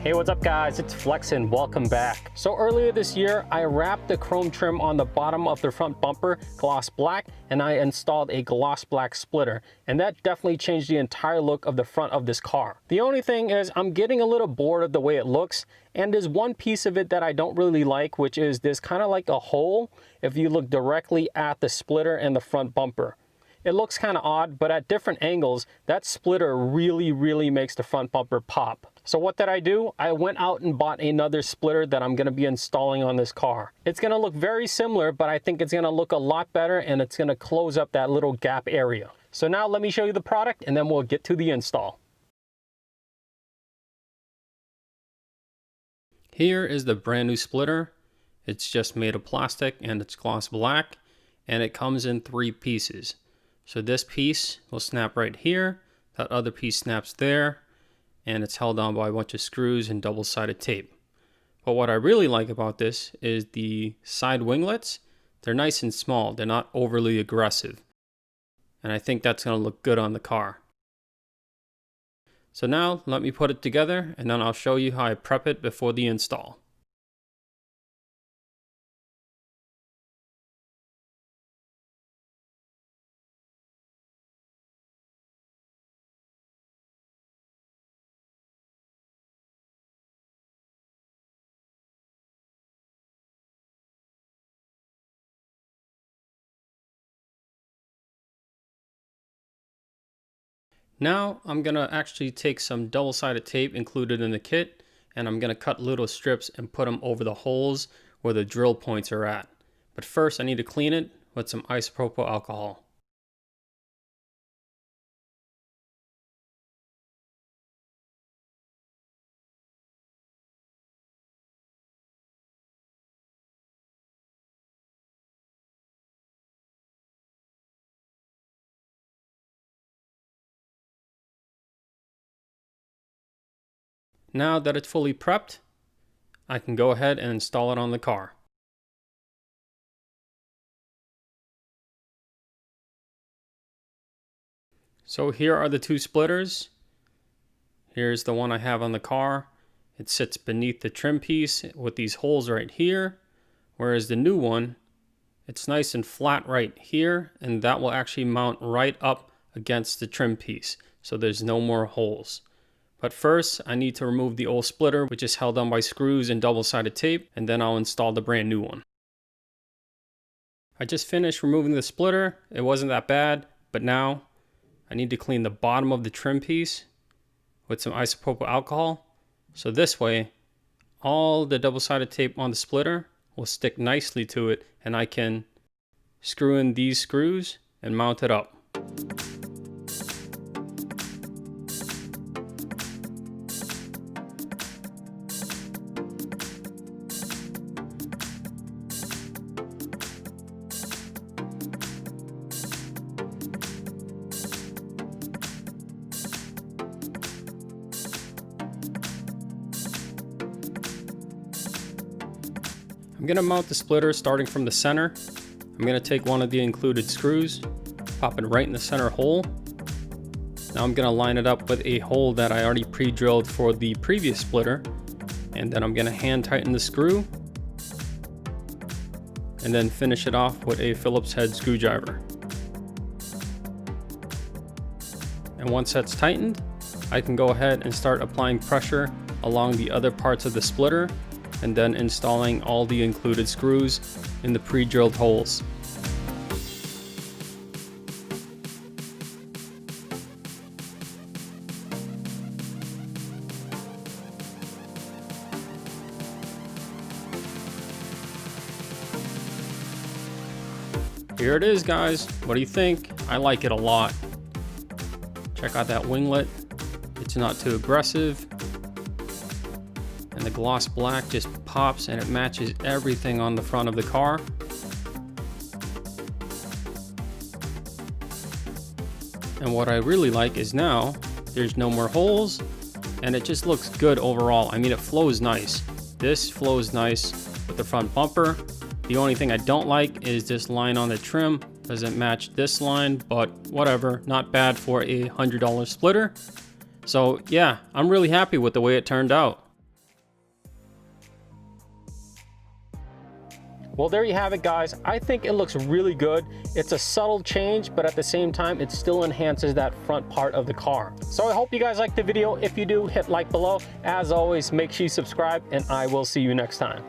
Hey, what's up guys? It's Flex and welcome back. So earlier this year, I wrapped the chrome trim on the bottom of the front bumper gloss black, and I installed a gloss black splitter, and that definitely changed the entire look of the front of this car. The only thing is I'm getting a little bored of the way it looks, and there's one piece of it that I don't really like, which is there's kind of like a hole if you look directly at the splitter and the front bumper. It looks kind of odd, but at different angles, that splitter really makes the front bumper pop. So what did I do? I went out and bought another splitter that I'm going to be installing on this car. It's going to look very similar, but I think it's going to look a lot better and it's going to close up that little gap area. So now let me show you the product and then we'll get to the install. Here is the brand new splitter. It's just made of plastic and it's gloss black, and it comes in 3 pieces. So this piece will snap right here, that other piece snaps there, and it's held on by a bunch of screws and double-sided tape. But what I really like about this is the side winglets. They're nice and small, they're not overly aggressive. And I think that's going to look good on the car. So now let me put it together and then I'll show you how I prep it before the install. Now I'm going to actually take some double-sided tape included in the kit, and I'm going to cut little strips and put them over the holes where the drill points are at. But first I need to clean it with some isopropyl alcohol. Now that it's fully prepped, I can go ahead and install it on the car. So here are the 2 splitters. Here's the one I have on the car. It sits beneath the trim piece with these holes right here, whereas the new one, it's nice and flat right here, and that will actually mount right up against the trim piece, so there's no more holes. But first, I need to remove the old splitter, which is held on by screws and double-sided tape, and then I'll install the brand new one. I just finished removing the splitter. It wasn't that bad, but now I need to clean the bottom of the trim piece with some isopropyl alcohol. So this way, all the double-sided tape on the splitter will stick nicely to it, and I can screw in these screws and mount it up. I'm going to mount the splitter starting from the center. I'm going to take one of the included screws, pop it right in the center hole. Now I'm going to line it up with a hole that I already pre-drilled for the previous splitter, and then I'm going to hand tighten the screw and then finish it off with a Phillips head screwdriver. And once that's tightened, I can go ahead and start applying pressure along the other parts of the splitter, and then installing all the included screws in the pre-drilled holes. Here it is, guys. What do you think? I like it a lot. Check out that winglet. It's not too aggressive. And the gloss black just pops and it matches everything on the front of the car. And what I really like is now there's no more holes and it just looks good overall. I mean, it flows nice. This flows nice with the front bumper. The only thing I don't like is this line on the trim. Doesn't match this line, but whatever, not bad for a $100 splitter. So yeah, I'm really happy with the way it turned out. Well, there you have it, guys. I think it looks really good. It's a subtle change, but at the same time, it still enhances that front part of the car. So I hope you guys liked the video. If you do, hit like below. As always, make sure you subscribe, and I will see you next time.